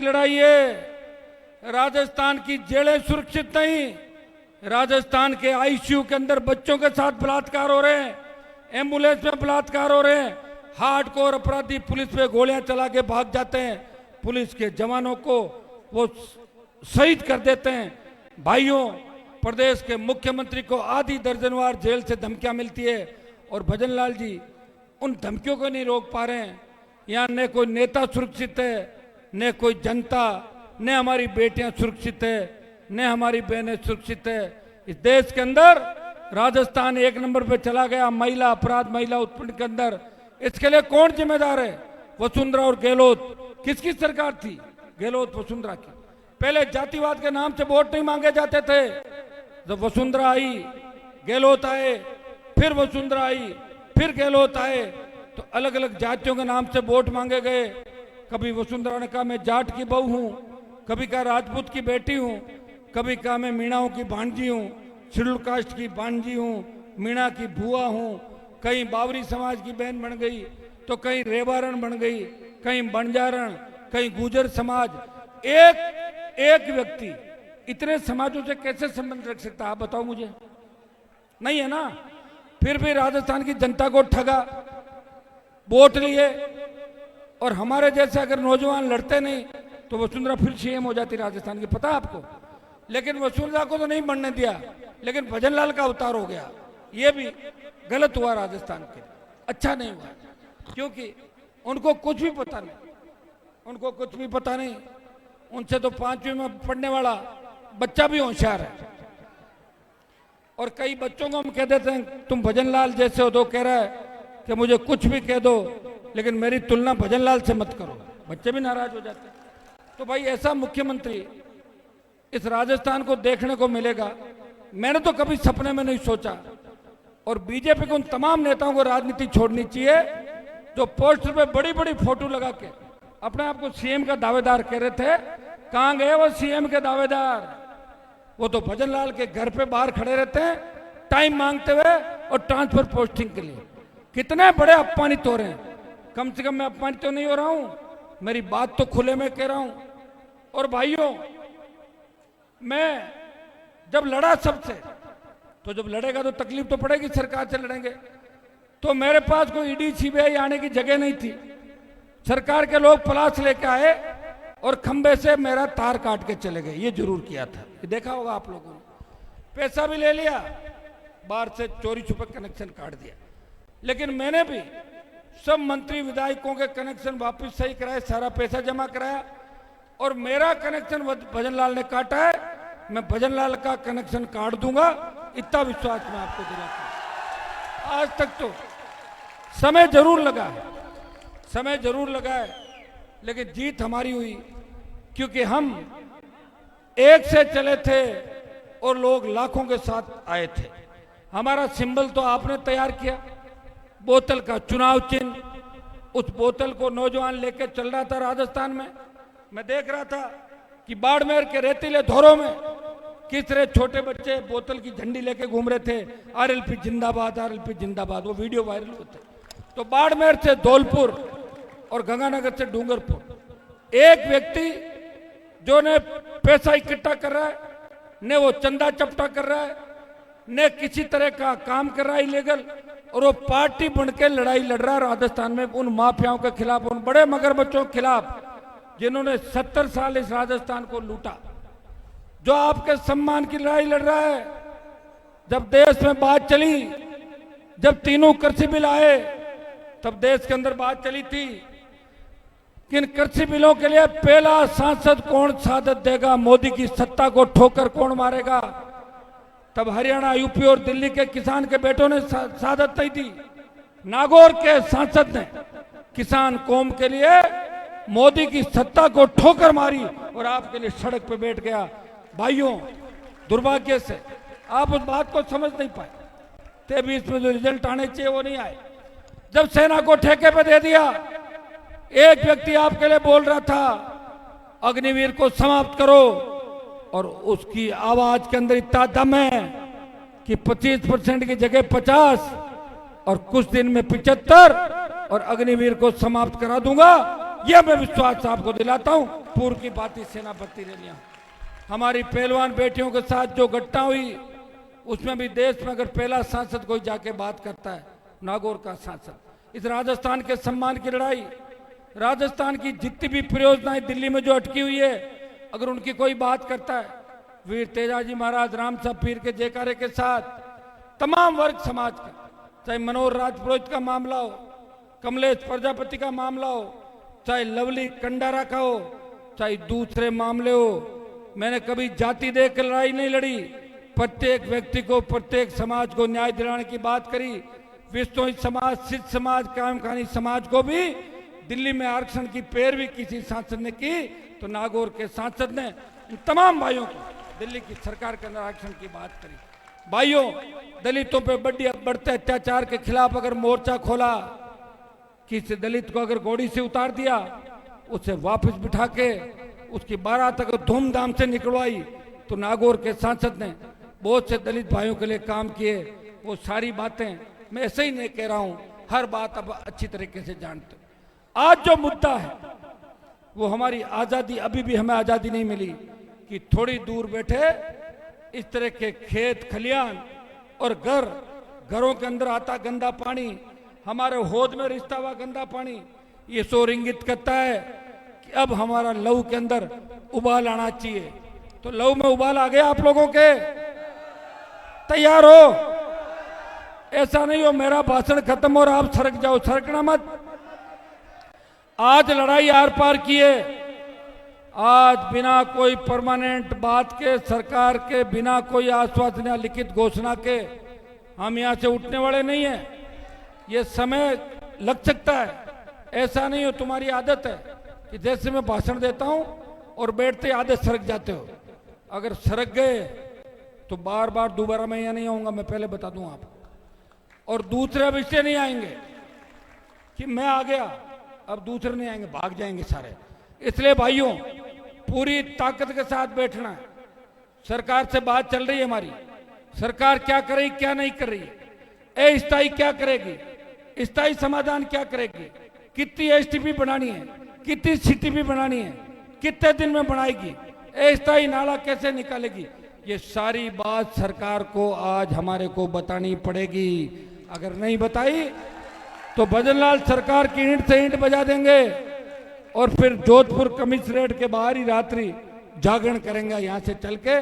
लड़ाई है। राजस्थान की जेलें सुरक्षित नहीं, राजस्थान के आईसीयू के अंदर बच्चों के साथ बलात्कार हो रहे हैं, एम्बुलेंस में बलात्कार हो रहे हैं, हार्डकोर अपराधी पुलिस पे गोलियां चला के भाग जाते हैं, पुलिस के जवानों को वो शहीद कर देते हैं। भाइयों, प्रदेश के मुख्यमंत्री को आधी दर्जनवार जेल से धमकियां मिलती है और भजन लाल जी उन धमकियों को नहीं रोक पा रहे हैं। यहाँ न कोई नेता सुरक्षित है, न कोई जनता, न हमारी बेटियां सुरक्षित है, न हमारी बहनें सुरक्षित है। इस देश के अंदर राजस्थान 1 नंबर पे चला गया महिला अपराध, महिला उत्पीड़न के अंदर। इसके लिए कौन जिम्मेदार है? वसुंधरा और गहलोत। किसकी सरकार थी? गहलोत वसुंधरा की। पहले जातिवाद के नाम से वोट नहीं मांगे जाते थे। जब वसुंधरा आई, गहलोत आए, फिर वसुंधरा आई, फिर गहलोत आए, तो अलग अलग जातियों के नाम से वोट मांगे गए। कभी वसुंधरा ने कहा मैं जाट की बहू हूं, कभी कहा राजपूत की बेटी हूं, कभी कहा मैं मीणाओं की भांजी हूं, शेड्यूल कास्ट की भांजी हूं, मीणा की बुआ हूं, कहीं बावरी समाज की बहन बन गई, तो कहीं रेवारण बन गई, कहीं बंजारण, कहीं गुजर समाज। एक व्यक्ति इतने समाजों से कैसे संबंध रख सकता है? आप बताओ मुझे। नहीं है ना? फिर भी राजस्थान की जनता को ठगा, वोट लिए, और हमारे जैसे अगर नौजवान लड़ते नहीं तो वसुंधरा फिर सीएम हो जाती राजस्थान की। पता है आपको? लेकिन वसुंधरा को तो नहीं बनने दिया, लेकिन भजन लाल का अवतार हो गया। ये भी गलत हुआ राजस्थान के, अच्छा नहीं हुआ, क्योंकि उनको कुछ भी पता नहीं, उनको कुछ भी पता नहीं। उनसे तो 5वीं में पढ़ने वाला बच्चा भी होशियार है। और कई बच्चों को हम कह देते हैं तुम भजन लाल जैसे हो, तो कह रहा है कि मुझे कुछ भी कह दो लेकिन मेरी तुलना भजन लाल से मत करो। बच्चे भी नाराज हो जाते हैं। तो भाई, ऐसा मुख्यमंत्री इस राजस्थान को देखने को मिलेगा, मैंने तो कभी सपने में नहीं सोचा। और बीजेपी को उन तमाम नेताओं को राजनीति छोड़नी चाहिए जो पोस्टर पे बड़ी बड़ी फोटो लगा के अपने आप को सीएम का दावेदार कह रहे थे। कहां गए वो सीएम के दावेदार? वो तो भजन लाल के घर पे बाहर खड़े रहते हैं टाइम मांगते हुए और ट्रांसफर पोस्टिंग के लिए। कितने बड़े अपमानित हो रहे हैं। कम से कम मैं अपमानित तो नहीं हो रहा हूं, मेरी बात तो खुले में कह रहा हूं। और भाइयों, मैं जब लड़ा सबसे, तो जब लड़ेगा तो तकलीफ तो पड़ेगी, सरकार से लड़ेंगे। तो मेरे पास कोई ईडी सीबीआई आने की जगह नहीं थी। सरकार के लोग पलाश लेके आए और खंबे से मेरा तार काट के चले गए। ये जरूर किया था, ये देखा होगा आप लोगों ने। पैसा भी ले लिया, बाहर से चोरी छुपे कनेक्शन काट दिया। लेकिन मैंने भी सब मंत्री विधायकों के कनेक्शन वापस सही कराए, सारा पैसा जमा कराया, और मेरा कनेक्शन भजन लाल ने काटा है, मैं भजन लाल का कनेक्शन काट दूंगा, इतना विश्वास मैं आपको दिलाता हूं। आज तक तो समय जरूर लगा है, समय जरूर लगा है, लेकिन जीत हमारी हुई, क्योंकि हम एक से चले थे और लोग लाखों के साथ आए थे। हमारा सिंबल तो आपने तैयार किया, बोतल का चुनाव चिन्ह। उस बोतल को नौजवान लेके चल रहा था राजस्थान में। मैं देख रहा था कि बाड़मेर के रेतीले धोरों में किस तरह छोटे बच्चे बोतल की झंडी लेके घूम रहे थे, आरएलपी जिंदाबाद, आरएलपी जिंदाबाद। वो वीडियो वायरल होते। तो बाड़मेर से धौलपुर और गंगानगर से डूंगरपुर एक व्यक्ति जो ने पैसा इकट्ठा कर रहा है, ने वो चंदा चपटा कर रहा है, ने किसी तरह का काम कर रहा है इलीगल, और वो पार्टी बन के लड़ाई लड़ रहा है राजस्थान में उन माफियाओं के खिलाफ, उन बड़े मगरमच्छों के खिलाफ जिन्होंने 70 साल इस राजस्थान को लूटा। जो आपके सम्मान की लड़ाई लड़ रहा है। जब देश में बात चली, जब तीनों कृषि बिल आए, तब देश के अंदर बात चली थी कि इन कृषि बिलों के लिए पहला सांसद कौन शहादत देगा, मोदी की सत्ता को ठोकर कौन मारेगा। तब हरियाणा, यूपी और दिल्ली के किसान के बेटों ने शहादत नहीं दी। नागौर के सांसद ने किसान कौम के लिए मोदी की सत्ता को ठोकर मारी और आपके लिए सड़क पे बैठ गया। भाइयों, दुर्भाग्य से आप उस बात को समझ नहीं पाए। 23 में जो रिजल्ट आने चाहिए वो नहीं आए। जब सेना को ठेके पे दे दिया, एक व्यक्ति आपके लिए बोल रहा था अग्निवीर को समाप्त करो, और उसकी आवाज के अंदर इतना दम है कि 25% की जगह 50 और कुछ दिन में 75 और अग्निवीर को समाप्त करा दूंगा। यह मैं विश्वास आपको दिलाता हूं। कपूर की भांति सेनापति रैलियां, हमारी पहलवान बेटियों के साथ जो घटना हुई उसमें भी देश में अगर पहला सांसद कोई जाके बात करता है नागौर का सांसद, इस राजस्थान के सम्मान की लड़ाई, राजस्थान की जितनी भी परियोजनाएं दिल्ली में जो अटकी हुई है अगर उनकी कोई बात करता है, वीर तेजाजी महाराज राम साहब पीर के जयकारे के साथ तमाम वर्ग समाज का, चाहे मनोहर राजपुरोहित का मामला हो, कमलेश प्रजापति का मामला हो, चाहे लवली कंडारा का हो, चाहे दूसरे मामले हो, मैंने कभी जाति देख कर लड़ाई नहीं लड़ी। प्रत्येक व्यक्ति को, प्रत्येक समाज को न्याय दिलाने की बात करी। विश्नोई समाज, सिद्ध समाज, कायमखानी समाज को भी दिल्ली में आरक्षण की पैरवी किसी सांसद ने की तो नागौर के सांसद ने इन तमाम भाइयों को दिल्ली की सरकार के अंदर आरक्षण की बात करी। भाइयों, दलितों पे बढ़ते अत्याचार के खिलाफ अगर मोर्चा खोला, किसी दलित को अगर घोड़ी से उतार दिया, उसे वापस बिठा के उसकी बारात अगर धूमधाम से निकलवाई तो नागौर के सांसद ने बहुत से दलित भाइयों के लिए काम किए। वो सारी बातें मैं ऐसे ही नहीं कह रहा हूं, हर बात अब अच्छी तरीके से जानते। आज जो मुद्दा है वो हमारी आजादी, अभी भी हमें आजादी नहीं मिली कि थोड़ी दूर बैठे इस तरह के खेत खलियान और घरों के अंदर आता गंदा पानी, हमारे होद में रिश्ता हुआ गंदा पानी, ये शोर इंगित करता है कि अब हमारा लहू के अंदर उबाल आना चाहिए। तो लहू में उबाल आ गया आप लोगों के? तैयार हो? ऐसा नहीं हो मेरा भाषण खत्म और आप सरक जाओ, सरकना मत। आज लड़ाई आर पार की है। आज बिना कोई परमानेंट बात के, सरकार के बिना कोई आश्वासन या लिखित घोषणा के हम यहां से उठने वाले नहीं है। ये समय लग सकता है, ऐसा नहीं हो, तुम्हारी आदत है कि जैसे मैं भाषण देता हूं और बैठते आधे सरक जाते हो। अगर सरक गए तो बार बार दोबारा मैं यहाँ नहीं आऊंगा, मैं पहले बता दूं आपको। और दूसरे विषय नहीं आएंगे कि मैं आ गया अब दूसरे नहीं आएंगे, भाग जाएंगे सारे। इसलिए भाइयों, पूरी ताकत के साथ बैठना है। सरकार से बात चल रही है हमारी, सरकार क्या करेगी क्या नहीं कर रही, स्थायी क्या करेगी, स्थायी समाधान क्या करेगी, कितनी एसटीपी बनानी है, कितनी सीटीपी बनानी है, कितने दिन में बनाएगी, स्थायी नाला कैसे निकालेगी, ये सारी बात सरकार को आज हमारे को बतानी पड़ेगी। अगर नहीं बताई तो भजनलाल सरकार की ईंट से ईंट बजा देंगे और फिर जोधपुर कमिश्नरेट के बाहर ही रात्रि जागरण करेंगे यहाँ से चल के।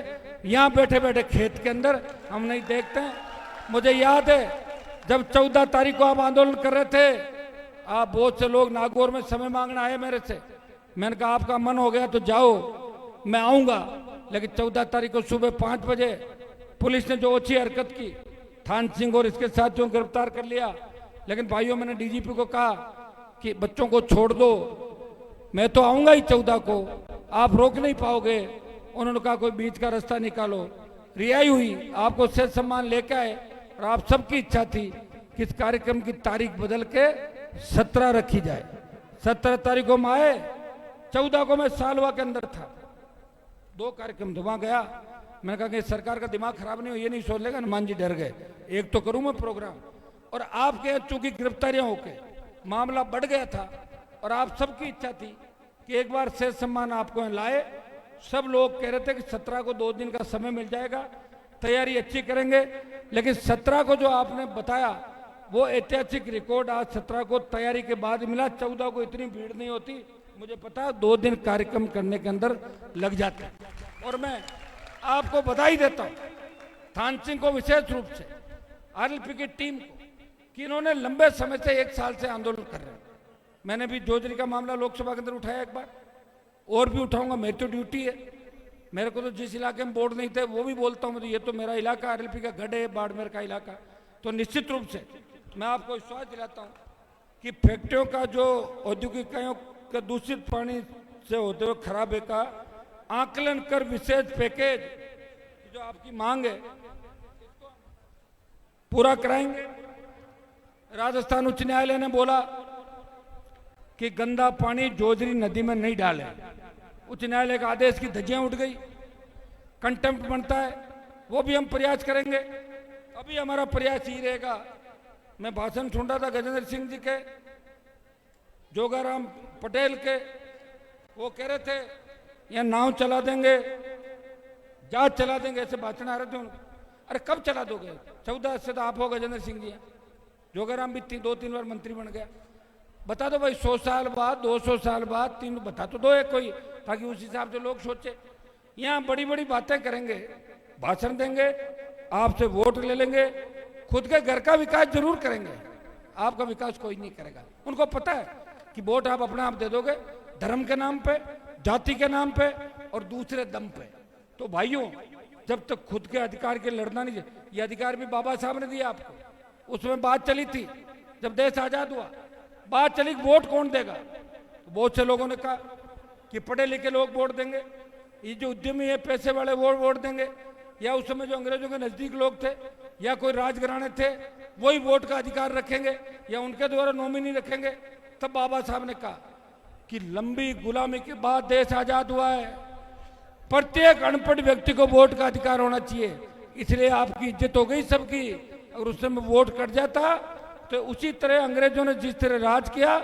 यहाँ बैठे बैठे खेत के अंदर हम नहीं देखते हैं। मुझे याद है जब 14 तारीख को आप आंदोलन कर रहे थे, आप बहुत से लोग नागौर में समय मांगने आए मेरे से। मैंने कहा आपका मन हो गया तो जाओ, मैं आऊंगा। लेकिन 14 तारीख को सुबह 5 बजे पुलिस ने जो अच्छी हरकत की, थान सिंह और इसके साथियों को गिरफ्तार कर लिया। लेकिन भाइयों, मैंने डीजीपी को कहा कि बच्चों को छोड़ दो, मैं तो आऊंगा ही 14 को, आप रोक नहीं पाओगे। उन्होंने कहा कोई बीच का रास्ता निकालो। रिहाई हुई, आपको सेठ सम्मान लेके आए और आप सबकी इच्छा थी कि इस कार्यक्रम की तारीख बदल के 17 रखी जाए। 17 तारीख को हम आए, 14 को मैं सालवा के अंदर था। 2 कार्यक्रम थे, वहां गया। मैंने कहा कि सरकार का दिमाग खराब नहीं हो, ये नहीं सोच लेगा हनुमान जी डर गए, एक तो करूं मैं प्रोग्राम। और आपके चूंकि गिरफ्तारियां होके मामला बढ़ गया था और आप सबकी इच्छा थी कि एक बार सेठ सम्मान आपको यहाँ लाए। सब लोग कह रहे थे कि 17 को 2 दिन का समय मिल जाएगा, तैयारी अच्छी करेंगे। लेकिन 17 को जो आपने बताया वो ऐतिहासिक रिकॉर्ड आज 17 को तैयारी के बाद मिला। 14 को इतनी भीड़ नहीं होती, मुझे पता 2 दिन कार्यक्रम करने के अंदर लग जाते हैं। और मैं आपको बधाई देता हूं थान सिंह को विशेष रूप से, आरएलपी की टीम को, कि इन्होंने लंबे समय से 1 साल से आंदोलन कर रहे हैं। मैंने भी जोजरी का मामला लोकसभा के अंदर उठाया एक बार, और भी उठाऊंगा, मेरी तो ड्यूटी है। मेरे को तो जिस इलाके में बोर्ड नहीं थे वो भी बोलता हूँ, ये तो मेरा इलाका आरएलपी का गढ़ है, बाड़मेर का इलाका। तो निश्चित रूप से मैं आपको विश्वास दिलाता हूँ कि फैक्ट्रियों का जो औद्योगिक इकाइयों का दूषित पानी से होते हुए खराबे का आकलन कर विशेष पैकेज जो आपकी मांग है इसको पूरा कराएंगे। राजस्थान उच्च न्यायालय ने बोला कि गंदा पानी जोजरी नदी में नहीं डाले। उच्च न्यायालय का आदेश की धज्जियां उठ गई, कंटेम्प्ट बनता है, वो भी हम प्रयास करेंगे। अभी हमारा प्रयास ही रहेगा। मैं भाषण सुन रहा था गजेंद्र सिंह जी के, जोगाराम पटेल के, वो कह रहे थे या नाव चला देंगे, जहाज चला देंगे, ऐसे भाषण आ रहे थे उनको। अरे कब चला दोगे? 14 से तो आप हो गजेंद्र सिंह जी, जोगाराम भी 2-3 बार मंत्री बन गया। बता दो भाई 100 साल बाद, 200 साल बाद, 3 बता तो दो एक कोई, ताकि उस हिसाब से लोग सोचे। यहाँ बड़ी बड़ी बातें करेंगे, भाषण देंगे, आपसे वोट ले लेंगे, खुद के घर का विकास जरूर करेंगे, आपका विकास कोई नहीं करेगा। उनको पता है कि वोट आप अपने आप दे दोगे धर्म के नाम पे, जाति के नाम पे और दूसरे दम पे। तो भाइयों, जब तक खुद के अधिकार के लड़ना नहीं, ये अधिकार भी बाबा साहब ने दिया आपको। उसमें बात चली थी जब देश आजाद हुआ, बात चली वोट कौन देगा। तो बहुत से लोगों ने कहा कि पढ़े लिखे लोग वोट देंगे, ये जो उद्यमी है पैसे वाले वो वोट देंगे, या उस समय जो अंग्रेजों के नजदीक लोग थे या कोई राजघराने थे वही वोट का अधिकार रखेंगे, या उनके द्वारा नॉमिनी रखेंगे। तब बाबा साहब ने कहा कि लंबी गुलामी के बाद देश आजाद हुआ है, प्रत्येक अनपढ़ व्यक्ति को वोट का अधिकार होना चाहिए। इसलिए आपकी इज्जत हो गई सबकी। अगर उस समय वोट कट जाता तो उसी तरह अंग्रेजों ने जिस तरह राज किया,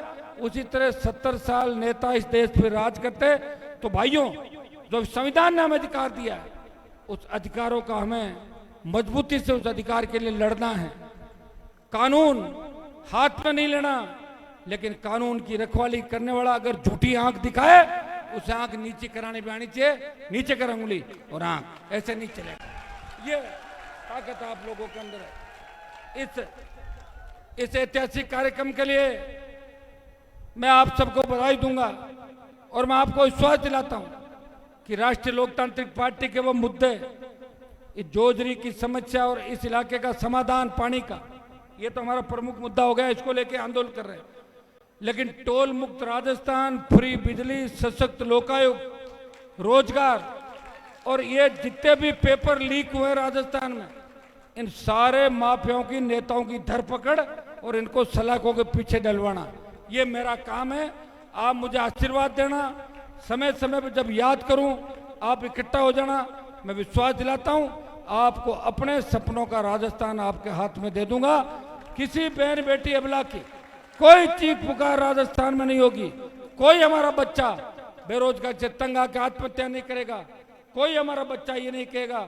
उसी तरह 70 साल नेता इस देश पे राज करते। तो भाइयों, जो संविधान ने हमें अधिकार दिया है, उस अधिकारों का हमें मजबूती से उस अधिकार के लिए लड़ना है। कानून हाथ में नहीं लेना, लेकिन कानून की रखवाली करने वाला अगर झूठी आंख दिखाए, उसे आंख नीचे कराने भी आनी चाहिए, नीचे कर उंगली और आंख, ऐसे नहीं चलेगा। ये ताकत आप लोगों के अंदर है। इस ऐतिहासिक कार्यक्रम के लिए मैं आप सबको बधाई दूंगा और मैं आपको विश्वास दिलाता हूं कि राष्ट्रीय लोकतांत्रिक पार्टी के वो मुद्दे, इस जोजरी की समस्या और इस इलाके का समाधान पानी का, ये तो हमारा प्रमुख मुद्दा हो गया, इसको लेके आंदोलन कर रहे हैं। लेकिन टोल मुक्त राजस्थान, फ्री बिजली, सशक्त लोकायुक्त, रोजगार और ये जितने भी पेपर लीक हुए राजस्थान में, इन सारे माफियाओं की, नेताओं की धरपकड़ और इनको सलाखों के पीछे डलवाना, ये मेरा काम है। आप मुझे आशीर्वाद देना, समय समय पर जब याद करूं आप इकट्ठा हो जाना। मैं विश्वास दिलाता हूं आपको अपने सपनों का राजस्थान आपके हाथ में दे दूंगा। किसी बहन बेटी अबला की कोई चीख पुकार राजस्थान में नहीं होगी। कोई हमारा बच्चा बेरोजगार से तंग आकर आत्महत्या नहीं करेगा। कोई हमारा बच्चा ये नहीं कहेगा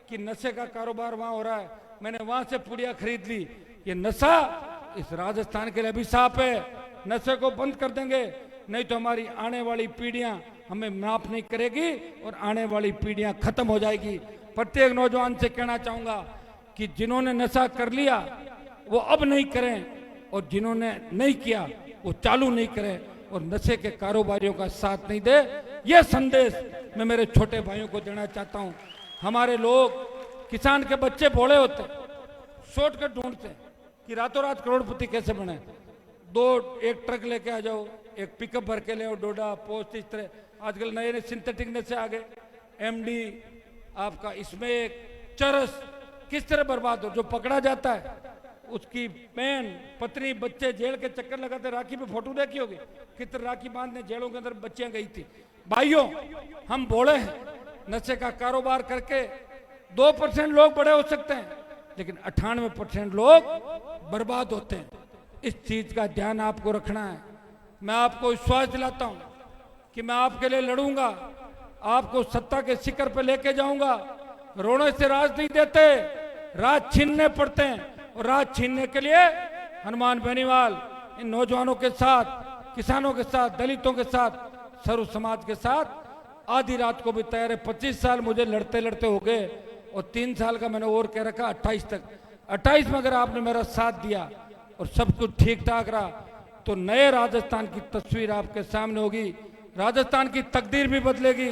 कि नशे का कारोबार वहां हो रहा है, मैंने वहां से पुड़िया खरीद ली। ये नशा इस राजस्थान के लिए अभिशाप है। नशे को बंद कर देंगे, नहीं तो हमारी आने वाली पीढ़ियां हमें माफ नहीं करेगी और आने वाली पीढ़ियां खत्म हो जाएगी। प्रत्येक नौजवान से कहना चाहूंगा कि जिन्होंने नशा कर लिया वो अब नहीं करें, और जिन्होंने नहीं किया वो चालू नहीं करें और नशे के कारोबारियों का साथ नहीं दे। ये संदेश मैं मेरे छोटे भाइयों को देना चाहता हूं। हमारे लोग, किसान के बच्चे भोले होते, शॉर्टकट ढूंढते कि रातों रात करोड़पति कैसे बने। एक ट्रक लेके आ जाओ, एक पिकअप भर के ले आओ, डोडा पोस्ट, इस तरह आजकल नए नए सिंथेटिक नशे आ गए। एमडी आपका, इसमें एक चरस किस तरह बर्बाद हो, जो पकड़ा जाता है उसकी बहन, पत्नी, बच्चे जेल के चक्कर लगाते। राखी पे फोटो देखी होगी, कितने राखी बांधने जेलों के अंदर बच्चियां गई थी। भाइयों, हम बोले हैं नशे का कारोबार करके 2% लोग बड़े हो सकते हैं, लेकिन 98% लोग बर्बाद होते हैं। इस चीज का ध्यान आपको रखना है। मैं आपको विश्वास दिलाता हूं कि मैं आपके लिए लड़ूंगा, आपको सत्ता के शिखर पे लेके जाऊंगा। रोने से राज नहीं देते, राज छीनने पड़ते हैं, और राज छीनने के लिए हनुमान बेनीवाल इन नौजवानों के साथ, किसानों के साथ, दलितों के साथ, सर्व समाज के साथ आधी रात को भी तैयार है। 25 साल मुझे लड़ते लड़ते हो गए और 3 साल का मैंने और कह रखा 28 तक। 28 में अगर आपने मेरा साथ दिया और सब कुछ ठीक ठाक रहा तो नए राजस्थान की तस्वीर आपके सामने होगी। राजस्थान की तकदीर भी बदलेगी,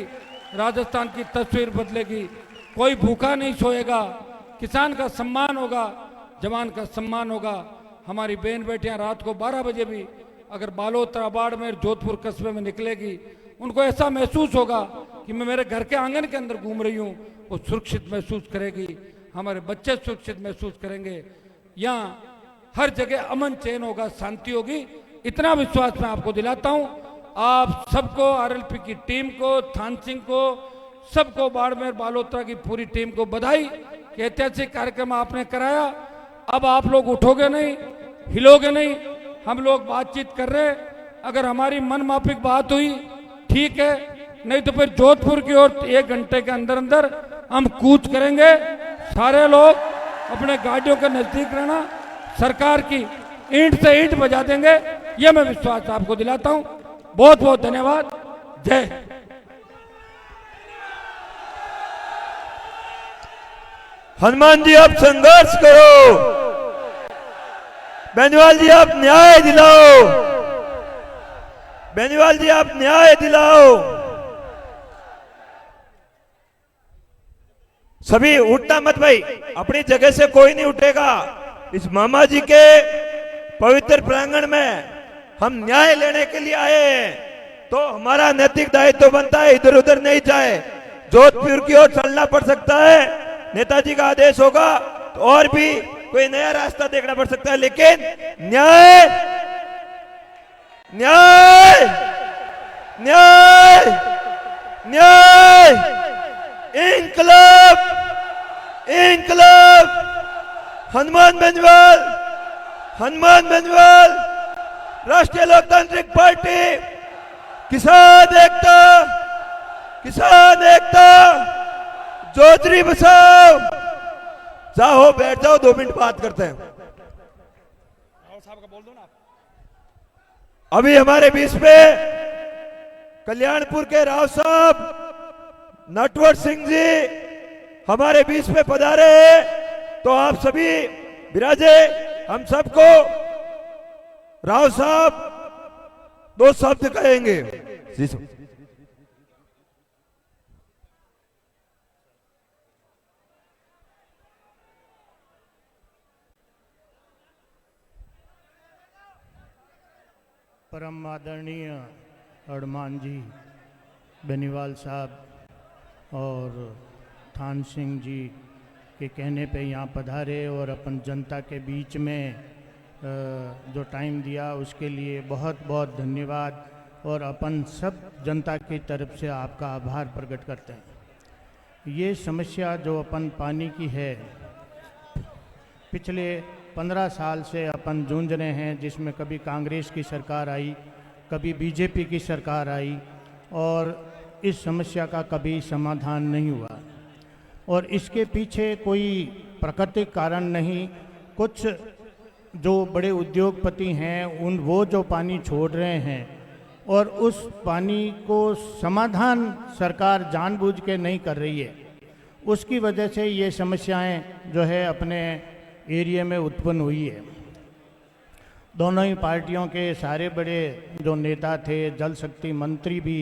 राजस्थान की तस्वीर बदलेगी। कोई भूखा नहीं सोएगा, किसान का सम्मान होगा, जवान का सम्मान होगा। हमारी बहन बेटियां रात को 12 बजे भी अगर बालोतरा, बाड़मेर, जोधपुर कस्बे में निकलेगी, उनको ऐसा महसूस होगा कि मैं मेरे घर के आंगन के अंदर घूम रही हूँ, वो सुरक्षित महसूस करेगी। हमारे बच्चे सुरक्षित महसूस करेंगे। यहाँ हर जगह अमन चैन होगा, शांति होगी। इतना विश्वास मैं आपको दिलाता हूँ। आप सबको, आरएलपी की टीम को, थान सिंह को, सबको, बाड़मेर बालोतरा की पूरी टीम को बधाई कि ऐतिहासिक कार्यक्रम आपने कराया। अब आप लोग उठोगे नहीं, हिलोगे नहीं। हम लोग बातचीत कर रहे, अगर हमारी मन माफिक बात हुई ठीक है, नहीं तो फिर जोधपुर की ओर 1 घंटे के अंदर अंदर हम कूच करेंगे। सारे लोग अपने गाड़ियों के नजदीक रहना, सरकार की ईंट से ईंट बजा देंगे, ये मैं विश्वास आपको दिलाता हूं। बहुत बहुत धन्यवाद। जय। हनुमान जी आप संघर्ष करो, बेनीवाल जी आप न्याय दिलाओ, बेनीवाल जी आप न्याय दिलाओ। सभी उठना मत भाई, अपनी जगह से कोई नहीं उठेगा। इस मामा जी के पवित्र प्रांगण में हम न्याय लेने के लिए आए हैं, तो हमारा नैतिक दायित्व बनता है इधर उधर नहीं जाए। जोधपुर की ओर चलना पड़ सकता है, नेताजी का आदेश होगा तो और भी कोई नया रास्ता देखना पड़ सकता है, लेकिन न्याय न्याय न्याय न्याय इंकलाब इंकलाब। हनुमान बेनीवाल, हनुमान बेनीवाल, राष्ट्रीय लोकतांत्रिक पार्टी, किसान एकता, किसान एकता, जोधरी बचाओ। जाओ बैठ जाओ, 2 मिनट बात करते हैं। अभी हमारे बीच में कल्याणपुर के राव साहब नटवर सिंह जी हमारे बीच में पधारे हैं, तो आप सभी विराजे। हम सबको राव साहब 2 शब्द कहेंगे। परम आदरणीय हनुमान जी, बेनीवाल साहब और थान सिंह जी के कहने पे यहाँ पधारे और अपन जनता के बीच में जो टाइम दिया उसके लिए बहुत बहुत धन्यवाद, और अपन सब जनता की तरफ से आपका आभार प्रकट करते हैं। ये समस्या जो अपन पानी की है, पिछले 15 साल से अपन जूझ रहे हैं, जिसमें कभी कांग्रेस की सरकार आई, कभी बीजेपी की सरकार आई, और इस समस्या का कभी समाधान नहीं हुआ। और इसके पीछे कोई प्राकृतिक कारण नहीं, कुछ जो बड़े उद्योगपति हैं वो जो पानी छोड़ रहे हैं, और उस पानी को समाधान सरकार जानबूझ के नहीं कर रही है, उसकी वजह से ये समस्याएं जो है अपने एरिया में उत्पन्न हुई है। दोनों ही पार्टियों के सारे बड़े जो नेता थे, जल शक्ति मंत्री भी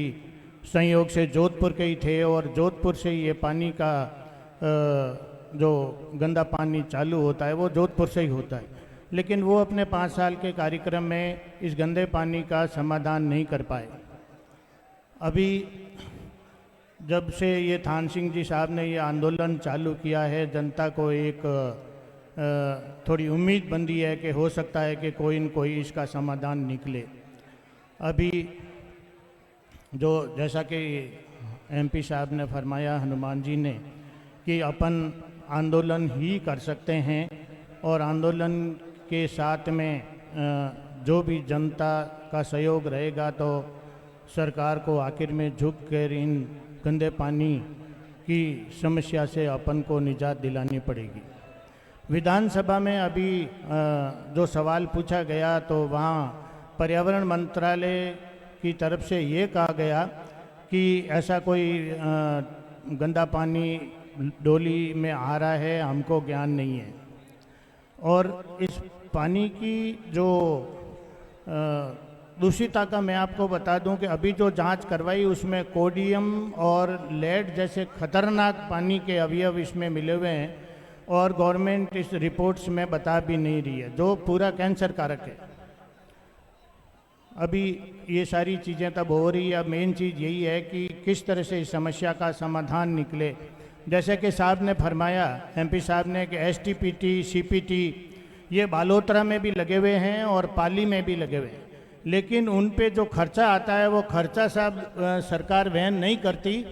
संयोग से जोधपुर के ही थे, और जोधपुर से ये पानी का जो गंदा पानी चालू होता है वो जोधपुर से ही होता है, लेकिन वो अपने 5 साल के कार्यक्रम में इस गंदे पानी का समाधान नहीं कर पाए। अभी जब से ये थान सिंह जी साहब ने ये आंदोलन चालू किया है, जनता को एक थोड़ी उम्मीद बंधी है कि हो सकता है कि कोई न कोई इसका समाधान निकले। अभी जो जैसा कि एमपी साहब ने फरमाया, हनुमान जी ने, कि अपन आंदोलन ही कर सकते हैं, और आंदोलन के साथ में जो भी जनता का सहयोग रहेगा तो सरकार को आखिर में झुक कर इन गंदे पानी की समस्या से अपन को निजात दिलानी पड़ेगी। विधानसभा में अभी जो सवाल पूछा गया तो वहाँ पर्यावरण मंत्रालय की तरफ से ये कहा गया कि ऐसा कोई गंदा पानी डोली में आ रहा है, हमको ज्ञान नहीं है। और इस पानी की जो दूषिता का मैं आपको बता दूं कि अभी जो जांच करवाई उसमें कोडियम और लेड जैसे खतरनाक पानी के अवयव इसमें मिले हुए हैं, और गवर्नमेंट इस रिपोर्ट्स में बता भी नहीं रही है, जो पूरा कैंसर कारक है। अभी ये सारी चीज़ें तब हो रही है। अब मेन चीज़ यही है कि किस तरह से इस समस्या का समाधान निकले। जैसे कि साहब ने फरमाया, एमपी साहब ने, कि एसटीपीटी, सीपीटी ये बालोतरा में भी लगे हुए हैं और पाली में भी लगे हुए हैं, लेकिन उन पे जो खर्चा आता है वो खर्चा साहब सरकार वहन नहीं करती,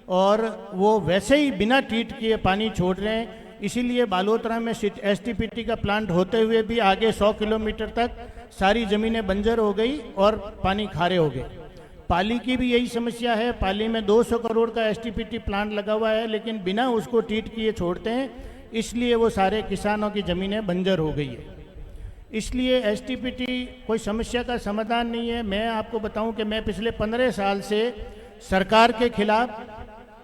और वो वैसे ही बिना ट्रीट किए पानी छोड़ रहे हैं। इसीलिए बालोतरा में एसटीपीटी का प्लांट होते हुए भी आगे 100 किलोमीटर तक सारी ज़मीनें बंजर हो गई और पानी खारे हो गए। पाली की भी यही समस्या है। पाली में 200 करोड़ का एसटीपीटी प्लांट लगा हुआ है, लेकिन बिना उसको ट्रीट किए छोड़ते हैं, इसलिए वो सारे किसानों की ज़मीनें बंजर हो गई है। इसलिए एसटीपीटी कोई समस्या का समाधान नहीं है। मैं आपको बताऊं कि मैं पिछले 15 साल से सरकार के खिलाफ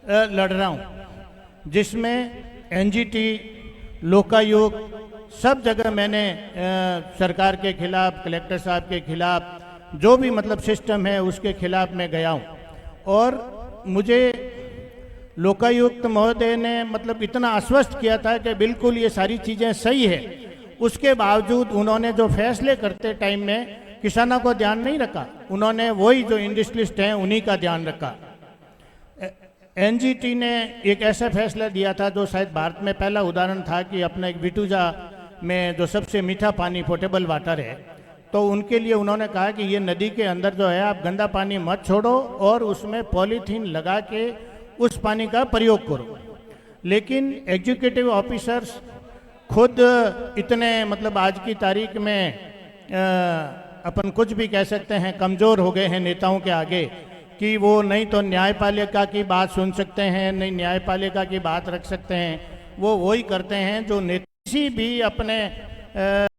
लड़ रहा हूं, जिसमें एनजीटी, लोकायुक्त, सब जगह मैंने सरकार के खिलाफ, कलेक्टर साहब के खिलाफ, जो भी मतलब सिस्टम है उसके खिलाफ मैं गया हूँ। और मुझे लोकायुक्त महोदय ने मतलब इतना आश्वस्त किया था कि बिल्कुल ये सारी चीज़ें सही है, उसके बावजूद उन्होंने जो फैसले करते टाइम में किसानों को ध्यान नहीं रखा। उन्होंने वही जो इंडस्ट्रियलिस्ट हैं उन्हीं का ध्यान रखा। एनजीटी ने एक ऐसा फैसला दिया था जो शायद भारत में पहला उदाहरण था कि अपना एक विटुजा में जो सबसे मीठा पानी पोर्टेबल वाटर है, तो उनके लिए उन्होंने कहा कि ये नदी के अंदर जो है आप गंदा पानी मत छोड़ो और उसमें पॉलीथीन लगा के उस पानी का प्रयोग करो। लेकिन एग्जीक्यूटिव ऑफिसर्स खुद इतने मतलब आज की तारीख में अपन कुछ भी कह सकते हैं कमज़ोर हो गए हैं नेताओं के आगे, कि वो नहीं तो न्यायपालिका की बात सुन सकते हैं, नहीं न्यायपालिका की बात रख सकते हैं। वो वही करते हैं जो किसी भी अपने